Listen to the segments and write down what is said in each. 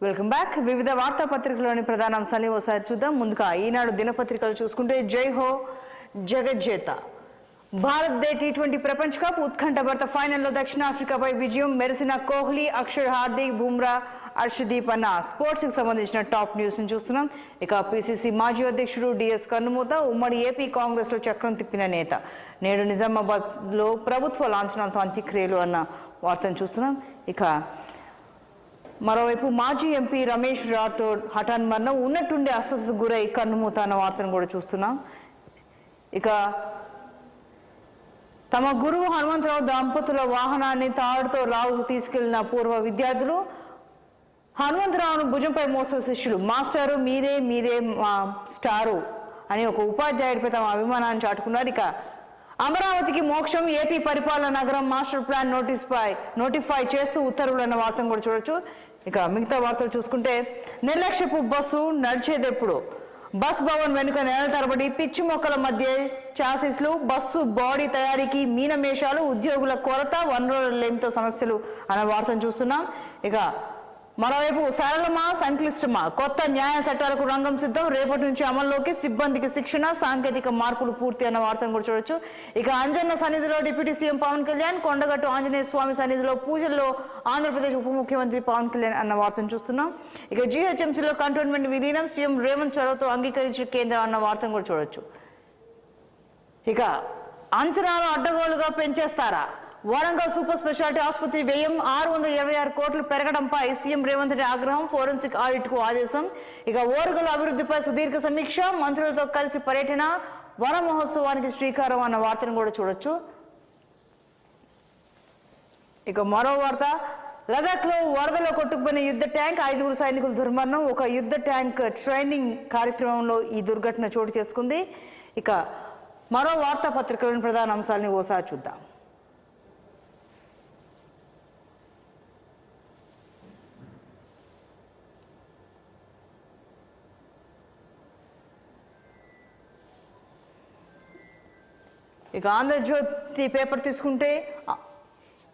Welcome back. వివిధ వార్తాపత్రికలోని ప్రధాన అంశాన్ని ఓసారి చూద్దాం. ముందుగా ఈనాడు దినపత్రికలు చూసుకుంటే జై హో జగజ్జేత, భారత్ దే టీ20 ప్రపంచ కప్ ఉత్కంఠభరిత ఫైనల్లో దక్షిణాఫ్రికాపై విజయం, మెరిసిన కోహ్లీ, అక్షర్, హార్దిక్, బుమ్రా, అర్షదీప్ అన్న స్పోర్ట్స్కి సంబంధించిన టాప్ న్యూస్ని చూస్తున్నాం. ఇక పిసిసి మాజీ అధ్యక్షుడు డిఎస్ కన్నుమూత, ఉమ్మడి ఏపీ కాంగ్రెస్లో చక్రం తిప్పిన నేత, నేడు నిజామాబాద్లో ప్రభుత్వ లాంఛనాలతో అంత్యక్రియలు అన్న వార్తను చూస్తున్నాం. ఇక మరోవైపు మాజీ ఎంపీ రమేష్ రాథోడ్ హఠాన్ మరణం, ఉన్నట్టుండి అస్వస్థతకు గురై కన్నుమూత అన్న వార్తను కూడా చూస్తున్నాం. ఇక తమ గురువు హనుమంతరావు దంపతుల వాహనాన్ని తాడుతో లావుకు తీసుకెళ్లిన పూర్వ విద్యార్థులు, హనుమంతరావును భుజంపై మోస్తున్న శిష్యులు, మాస్టారు మీరే మీరే మా స్టారు అని ఒక ఉపాధ్యాయుడిపై తమ అభిమానాన్ని చాటుకున్నారు. ఇక అమరావతికి మోక్షం, ఏపీ పరిపాలన నగరం మాస్టర్ ప్లాన్ నోటిఫై చేస్తూ ఉత్తర్వులు అన్న వార్తను కూడా చూడొచ్చు. ఇక మిగతా వార్తలు చూసుకుంటే నిర్లక్ష్యపు బస్సు నడిచేదెప్పుడు, బస్ భవన్ వెనుక నెలల తరబడి పిచ్చి మొక్కల మధ్య చాసిస్లు, బస్సు బాడీ తయారీకి మీనమేషాలు, ఉద్యోగుల కొరత, వనరుల లేమితో సమస్యలు అన్న వార్తను చూస్తున్నాం. ఇక మరోవైపు సరళమా సంక్లిష్టమా, కొత్త న్యాయ చట్టాలకు రంగం సిద్ధం, రేపటి నుంచి అమల్లోకి, సిబ్బందికి శిక్షణ, సాంకేతిక మార్పులు పూర్తి అన్న వార్తను కూడా చూడొచ్చు. ఇక అంజన్న సన్నిధిలో డిప్యూటీ సీఎం పవన్ కళ్యాణ్, కొండగట్టు ఆంజనేయ స్వామి సన్నిధిలో పూజల్లో ఆంధ్రప్రదేశ్ ఉప ముఖ్యమంత్రి పవన్ కళ్యాణ్ అన్న వార్తను చూస్తున్నాం. ఇక జీహెచ్ఎంసీలో కంటోన్మెంట్ విలీనం, సీఎం రేవంత్ చొరవతో అంగీకరించిన కేంద్రం అన్న వార్తను కూడా చూడొచ్చు. ఇక అంచనాలు అడ్డగోలుగా పెంచేస్తారా, వరంగల్ సూపర్ స్పెషాలిటీ ఆసుపత్రి వ్యయం 626 కోట్లు పెరగడంపై సీఎం రేవంత్ రెడ్డి ఆగ్రహం, ఫోరెన్సిక్ ఆడిట్ కు ఆదేశం. ఇక ఓరుగల అభివృద్ధిపై సుదీర్ఘ సమీక్ష, మంత్రులతో కలిసి పర్యటన, వన మహోత్సవానికి శ్రీకారం అన్న వార్తను కూడా చూడొచ్చు. ఇక మరో వార్త, లదాఖ్ లో వరదలో కొట్టుకుపోయిన యుద్ధ ట్యాంక్, 5 సైనికులు దుర్మరణం, ఒక యుద్ధ ట్యాంక్ ట్రైనింగ్ కార్యక్రమంలో ఈ దుర్ఘటన చోటు చేసుకుంది. ఇక మరో వార్తాపత్రికలోని ప్రధాన అంశాలని ఓసారి చూద్దాం. ఇక ఆంధ్రజ్యోతి పేపర్ తీసుకుంటే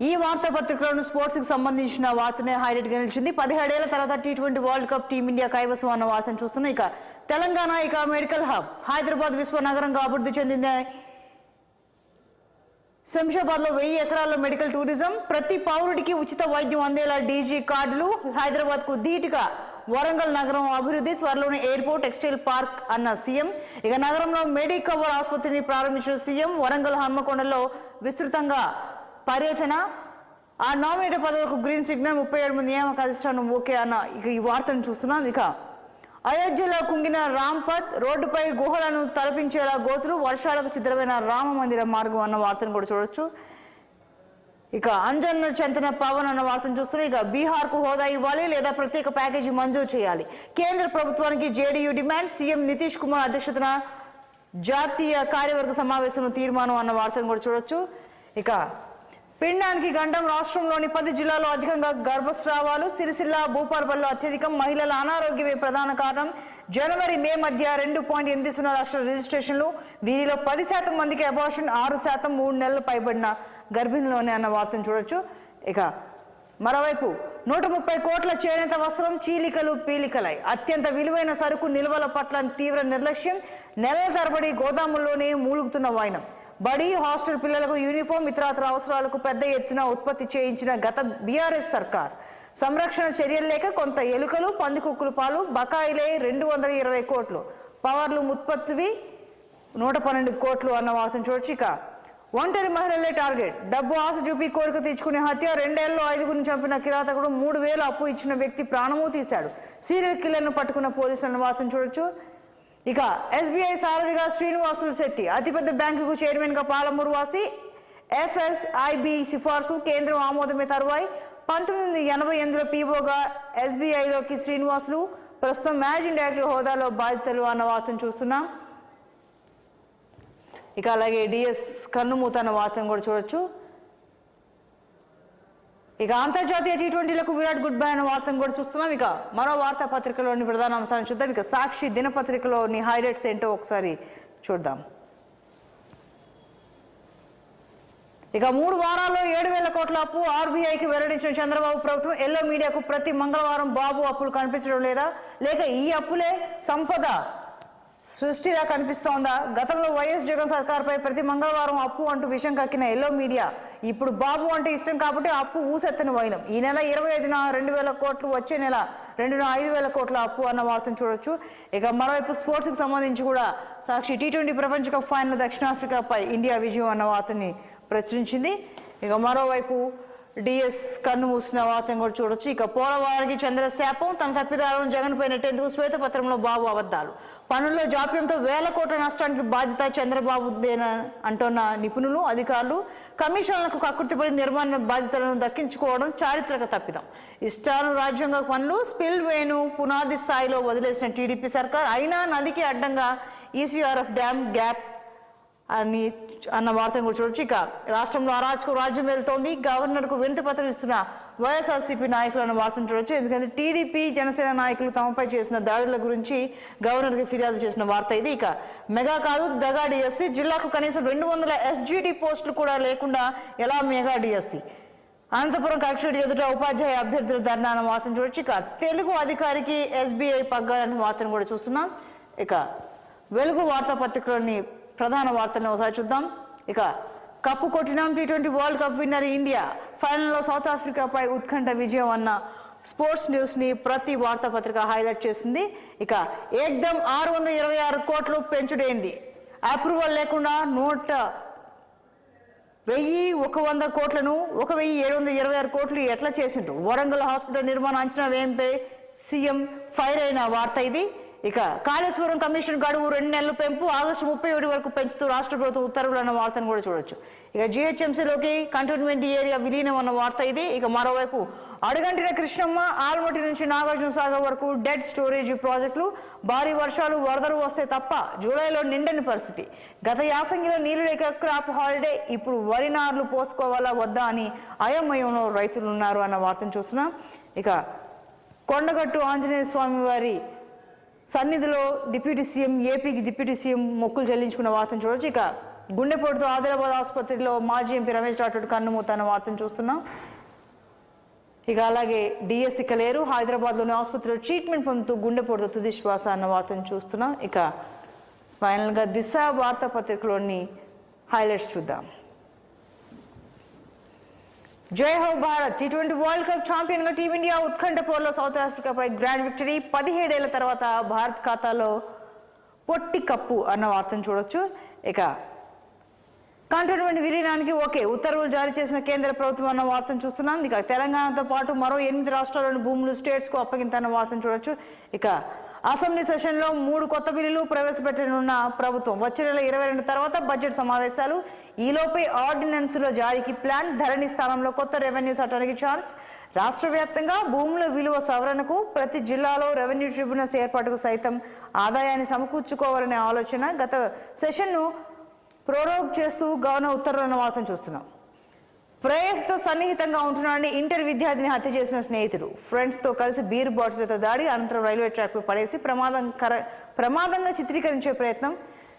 ఈ వార్తాపత్రికలను స్పోర్ట్స్కి సంబంధించిన వార్తనే హైలైట్గా నిలిచింది. 17 ఏళ్ల తర్వాత టీ20 వరల్డ్ కప్ టీమిండియా కైవసం అన్న వార్తను చూస్తున్నాం. ఇక తెలంగాణ ఇక మెడికల్ హబ్, హైదరాబాద్ విశ్వనగరంగా అభివృద్ధి చెందింది. శంషాబాద్లో 1000 ఎకరాల్లో మెడికల్ టూరిజం, ప్రతి పౌరుడికి ఉచిత వైద్యం అందేలా డీజీ కార్డులు, హైదరాబాద్కు ధీటుగా వరంగల్ నగరం అభివృద్ధి, త్వరలోనే ఎయిర్పోర్ట్, టెక్స్టైల్ పార్క్ అన్న సీఎం. ఇక నగరంలో మెడికవర్ ఆసుపత్రిని ప్రారంభించిన సీఎం, వరంగల్ హన్మకొండలో విస్తృతంగా పర్యటన, ఆ నామినేటెడ్ పదవులకు గ్రీన్ సిగ్నల్, 37 మంది నియామక అధిష్టానం ఓకే అన్న ఇక ఈ వార్తను చూస్తున్నాం. ఇక అయోధ్యలో కుంగిన రాంపథ్, రోడ్డుపై గుహలను తలపించేలా గోతులు, వర్షాలకు చిద్రమైన రామ మందిర మార్గం అన్న వార్తను కూడా చూడొచ్చు. ఇక అంజన్న చెంతన పవన్ అన్న వార్తను చూస్తున్నాం. ఇక బీహార్కు హోదా ఇవ్వాలి లేదా ప్రత్యేక ప్యాకేజీ మంజూరు చేయాలి, కేంద్ర ప్రభుత్వానికి JDU demand, CM Nitish Kumar అధ్యక్షతన జాతీయ కార్యవర్గ సమావేశంలో తీర్మానం అన్న వార్తను కూడా చూడొచ్చు. ఇక పిండానికి గండం, రాష్ట్రంలోని 10 జిల్లాల్లో అధికంగా గర్భస్రావాలు, సిరిసిల్ల, భూపాలపల్లిలో అత్యధికం, మహిళల అనారోగ్యమే ప్రధాన కారణం, జనవరి మే మధ్య 2.80 లక్షల రిజిస్ట్రేషన్లు, వీరిలో 10% మందికి అబార్షన్, 6% 3 నెలలు పైబడిన గర్భిణిలోనే అన్న వార్తను చూడొచ్చు. ఇక మరోవైపు 130 కోట్ల చేనేత వస్త్రం చీలికలు పీలికలై, అత్యంత విలువైన సరుకు నిల్వల పట్ల తీవ్ర నిర్లక్ష్యం, నెలల తరబడి గోదాముల్లోనే మూలుగుతున్న వైనం, బడి హాస్టల్ పిల్లలకు యూనిఫామ్, ఇతరత్ర అవసరాలకు పెద్ద ఎత్తున ఉత్పత్తి చేయించిన గత బీఆర్ఎస్ సర్కార్, సంరక్షణ చర్యలు లేక కొంత ఎలుకలు పందికొక్కుల పాలు, బకాయిలే 220 కోట్లు, పవర్లు ఉత్పత్తివి 112 కోట్లు అన్న వార్తను చూడొచ్చు. ఇక ఒంటరి మహిళలే టార్గెట్, డబ్బు ఆశ చూపి కోరిక తీర్చుకునే హత్య, 2 ఏళ్లలో 5గురిని చంపిన కిరాతకుడు, 3000 అప్పు ఇచ్చిన వ్యక్తి ప్రాణమూ తీశాడు, సీరియల్ కిల్లర్ను పట్టుకున్న పోలీసులను వార్తను చూడొచ్చు. ఇక ఎస్బీఐ సారథిగా శ్రీనివాసులు శెట్టి, అతిపెద్ద బ్యాంకుకు చైర్మన్గా పాలమూరు వాసి, ఎఫ్ఎస్ఐబి సిఫార్సు, కేంద్రం ఆమోదమే తరువాయి, 1988లో పీఓగా ఎస్బీఐలోకి శ్రీనివాసులు, ప్రస్తుతం మేనేజింగ్ డైరెక్టర్ హోదాలో బాధ్యతలు అన్న వార్తను చూస్తున్నాం. ఇక అలాగే డిఎస్ కన్నుమూత అన్న వార్తను కూడా చూడొచ్చు. ఇక అంతర్జాతీయ టీ20లకు విరాట్ గుడ్ బై అన్న వార్తను కూడా చూస్తున్నాం. ఇక మరో వార్తాపత్రికలోని ప్రధాన అంశాలను చూద్దాం. ఇక సాక్షి దినపత్రికలోని హైలైట్స్ ఏంటో ఒకసారి చూద్దాం. ఇక 3 వారాల్లో 7,000 కోట్ల అప్పు ఆర్బీఐకి వెల్లడించిన చంద్రబాబు ప్రభుత్వం ఎల్లో మీడియాకు ప్రతి మంగళవారం బాబు అప్పులు కనిపించడం లేదా, లేక ఈ అప్పులే సంపద సృష్టిలా కనిపిస్తోందా? గతంలో వైఎస్ జగన్ సర్కార్పై ప్రతి మంగళవారం అప్పు అంటూ విషయం కక్కిన ఎల్లో మీడియా ఇప్పుడు బాబు అంటే ఇష్టం కాబట్టి అప్పు ఊసెత్తని వైనం. ఈ నెల 25న 2,000 కోట్లు, వచ్చే నెల 2న 5,000 కోట్ల అప్పు అన్న వార్తను చూడొచ్చు. ఇక మరోవైపు స్పోర్ట్స్కి సంబంధించి కూడా సాక్షి T20 ప్రపంచ కప్ ఫైనల్ దక్షిణాఫ్రికాపై ఇండియా విజయం అన్న వార్తని ప్రచురించింది. ఇక మరోవైపు డిఎస్ కన్ను మూసిన వార్తను కూడా చూడొచ్చు. ఇక పోలవరానికి చంద్రశాపం, తన తప్పిదాలను జగన్ పై నెట్టేందుకు శ్వేతపత్రంలో బాబు అబద్ధాలు. పనుల్లో జాప్యంతో 1,000 కోట్ల నష్టానికి బాధ్యత చంద్రబాబుదేనా అంటున్న నిపుణులు, అధికారులు. కమిషన్లకు కక్కుర్తిపడి నిర్మాణ బాధ్యతలను దక్కించుకోవడం చారిత్రక తప్పిదం. ఇష్టాను రాజ్యాంగ పనులు స్పిల్ వేను పునాది స్థాయిలో వదిలేసిన టీడీపీ సర్కార్ అయినా నదికి అడ్డంగా ఈసీఆర్ఎఫ్ డ్యామ్ గ్యాప్ అన్న వార్తను కూడా చూడొచ్చు. ఇక రాష్ట్రంలో అరాచకం రాజ్యం వెళ్తోంది, గవర్నర్కు వినతి పత్రం ఇస్తున్న వైఎస్ఆర్సీపీ నాయకులు అన్న వార్తను చూడొచ్చు. ఎందుకంటే టీడీపీ జనసేన నాయకులు తమపై చేసిన దాడుల గురించి గవర్నర్కి ఫిర్యాదు చేసిన వార్త ఇది. ఇక మెగా కాదు దగా డిఎస్సీ, జిల్లాకు కనీసం 200 SGT పోస్టులు కూడా లేకుండా ఎలా మెగా డిఎస్సీ? అనంతపురం కలెక్టరేట్ ఎదుట ఉపాధ్యాయ అభ్యర్థుల ధర్నా అన్న వార్తను చూడొచ్చు. ఇక తెలుగు అధికారికి SBI పగ్గాలన్న వార్తను కూడా చూస్తున్నాం. ఇక వెలుగు వార్తాపత్రికలోని ప్రధాన వార్తలను ఒకసారి చూద్దాం. ఇక కప్పు కొట్టినాం, T20 world cup winner India, ఫైనల్లో సౌత్ ఆఫ్రికాపై ఉత్కంఠ విజయం అన్న స్పోర్ట్స్ న్యూస్ని ప్రతి వార్తాపత్రిక హైలైట్ చేసింది. ఇక ఏకదం 626 కోట్లు పెంచుడైంది, అప్రూవల్ లేకుండా 1,100 కోట్లను 1,726 కోట్లు ఎట్లా చేసిండ్రు? వరంగల్ హాస్పిటల్ నిర్మాణ అంచనా వ్యయంపై సీఎం ఫైర్ అయిన వార్త ఇది. ఇక కాళేశ్వరం కమిషన్ గడువు 2 నెలలు పెంపు, ఆగస్టు 31 వరకు పెంచుతూ రాష్ట్ర ప్రభుత్వం ఉత్తర్వులు అన్న వార్తను కూడా చూడొచ్చు. ఇక GHMCలోకి కంటోన్మెంట్ ఏరియా విలీనం అన్న వార్త ఇది. ఇక మరోవైపు అడుగంటిన కృష్ణమ్మ, ఆల్మట్టి నుంచి నాగార్జున సాగర్ వరకు డెడ్ స్టోరేజ్ ప్రాజెక్టులు, భారీ వర్షాలు వరదలు వస్తే తప్ప జూలైలో నిండని పరిస్థితి. గత యాసంగిలో నీళ్లు లేక క్రాప్ హాలిడే, ఇప్పుడు వరి నార్లు పోసుకోవాలా వద్దా అని అయోమయంలో రైతులు ఉన్నారు అన్న వార్తను చూస్తున్నాం. ఇక కొండగట్టు ఆంజనేయ స్వామి వారి సన్నిధిలో డిప్యూటీ సీఎం, ఏపీకి డిప్యూటీ సీఎం మొక్కులు చెల్లించుకున్న వార్తను చూడొచ్చు. ఇక గుండెపోటుతో ఆదిలాబాద్ ఆసుపత్రిలో మాజీ ఎంపీ రమేష్ రాఠోడ్ కన్నుమూత అన్న వార్తను చూస్తున్నాం. ఇక అలాగే డిఎస్ ఇక లేరు, హైదరాబాద్లోని ఆసుపత్రిలో ట్రీట్మెంట్ పొందుతూ గుండెపోటుతో తుది శ్వాస అన్న వార్తను చూస్తున్నాం. ఇక ఫైనల్గా దిశ వార్తాపత్రికలోని హైలైట్స్ చూద్దాం. జై హో భారత్, T20 వరల్డ్ కప్ ఛాంపియన్గా టీమిండియా ఉత్కంఠ పోర్లో సౌత్ ఆఫ్రికాపై గ్రాండ్ విక్టరీ, 17 ఏళ్ల తర్వాత భారత్ ఖాతాలో పొట్టి కప్పు అన్న వార్తను చూడొచ్చు. ఇక కంటోన్మెంట్ విలీనానికి ఉత్తర్వులు జారీ చేసిన కేంద్ర ప్రభుత్వం అన్న వార్తను చూస్తున్నాం. ఇక తెలంగాణతో పాటు మరో 8 రాష్ట్రాల్లోని భూములు స్టేట్స్కు అప్పగింత అన్న వార్తను చూడొచ్చు. ఇక అసెంబ్లీ సెషన్లో 3 కొత్త బిల్లులు ప్రవేశపెట్టనున్న ప్రభుత్వం, వచ్చే నెల 22 తర్వాత బడ్జెట్ సమావేశాలు, ఈలోపే ఆర్డినెన్స్ల జారీకి ప్లాన్, ధరణి స్థానంలో కొత్త రెవెన్యూ చట్టానికి ఛాన్స్, రాష్ట్ర వ్యాప్తంగా భూముల విలువ సవరణకు, ప్రతి జిల్లాలో రెవెన్యూ ట్రిబ్యునల్స్ ఏర్పాటుకు సైతం ఆదాయాన్ని సమకూర్చుకోవాలనే ఆలోచన. గత సెషన్ను ప్రోరోగ్ చేస్తూ గవర్నర్ ఉత్తర్వులను వార్తను చూస్తున్నాం. ప్రేయస్తో సన్నిహితంగా ఉంటున్నాడని ఇంటర్ విద్యార్థిని హత్య చేసిన స్నేహితుడు, ఫ్రెండ్స్తో కలిసి బీర్ బాటిల్తో దాడి, అనంతరం రైల్వే ట్రాక్పై పడేసి ప్రమాదంగా చిత్రీకరించే ప్రయత్నం,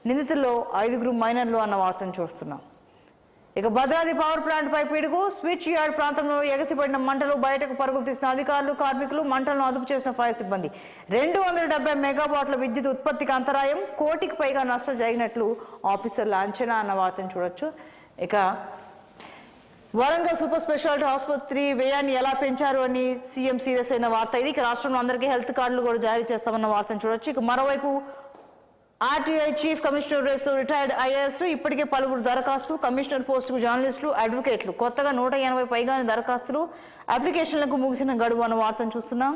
నిందితుల్లో 5 మైనర్లు అన్న వార్తను చూస్తున్నాం. ఇక భద్రాద్రి పవర్ ప్లాంట్ పై పిడుగు, స్విచ్ యార్డ్ ప్రాంతంలో ఎగసిపడిన మంటలు, బయటకు పరుగులు తీసిన అధికారులు, కార్మికులు, మంటలను అదుపు చేసిన ఫైర్ సిబ్బంది. 270 మెగావాట్ల విద్యుత్ ఉత్పత్తికి అంతరాయం, 1 కోటికి పైగా నష్టం జరిగినట్లు ఆఫీసర్ల అంచనా అన్న వార్తను చూడొచ్చు. ఇక వరంగల్ సూపర్ స్పెషాలిటీ ఆసుపత్రి వ్యయాన్ని ఎలా పెంచారు అని సీఎం సీరియస్ అయిన వార్త ఇది. ఇక రాష్ట్రంలో అందరికీ హెల్త్ కార్డులు కూడా జారీ చేస్తామన్న వార్తను చూడొచ్చు. ఇక మరోవైపు ఆర్టీఐ చీఫ్ కమిషనర్ రేస్తో రిటైర్డ్ ఐఏఎస్లు, ఇప్పటికే పలువురు దరఖాస్తు, కమిషనర్ పోస్టుకు జర్నలిస్టులు, అడ్వకేట్లు, కొత్తగా 180 పైగాని దరఖాస్తులు, అప్లికేషన్లకు ముగిసిన గడువు అన్న వార్తను చూస్తున్నాం.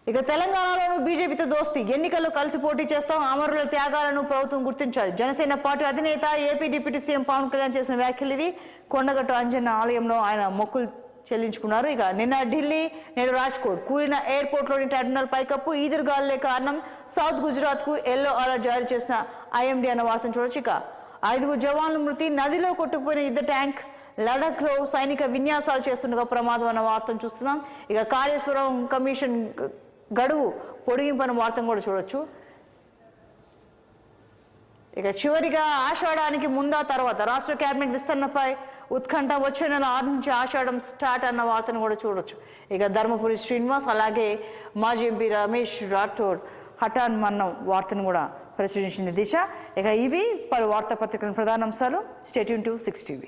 ఇక తెలంగాణలోనూ బీజేపీతో దోస్తీ, ఎన్నికల్లో కలిసి పోటీ చేస్తాం, అమరుల త్యాగాలను ప్రభుత్వం గుర్తించాలి. జనసేన పార్టీ అధినేత AP deputy CM Pawan Kalyan చేసిన వ్యాఖ్యలు ఇవి. కొండగట్టు అంజన్న ఆలయంలో ఆయన మొక్కులు చెల్లించుకున్నారు. ఇక నిన్న ఢిల్లీ, నేడు రాజ్కోట్ కూలిన ఎయిర్పోర్ట్లోని టెర్మినల్ పైకప్పు, ఈదురుగాలులే కారణం, సౌత్ గుజరాత్కు ఎల్లో అలర్ట్ జారీ చేసిన ఐఎండీ అన్న వార్తను చూడొచ్చు. ఇక 5 జవాన్లు మృతి, నదిలో కొట్టుకుపోయిన యుద్ధ ట్యాంక్, లడాఖ్లో సైనిక విన్యాసాలు చేస్తుండగా ప్రమాదం అన్న వార్తను చూస్తున్నాం. ఇక కాళేశ్వరం కమిషన్ గడువు పొడిగింపని వార్తను కూడా చూడొచ్చు. ఇక చివరిగా ఆషాఢానికి ముందా తర్వాత రాష్ట్ర కేబినెట్ విస్తరణపై ఉత్కంఠ వచ్చే నెల 6 నుంచి ఆషాఢం స్టార్ట్ అన్న వార్తను కూడా చూడొచ్చు. ఇక ధర్మపురి శ్రీనివాస్ అలాగే మాజీ ఎంపీ రమేష్ రాఠోడ్ హఠాన్ మన్నం వార్తను కూడా ప్రచురించింది దిశ. ఇక ఇవి పలు వార్తాపత్రికల ప్రధాన అంశాలు. Stay tune to 6 TV.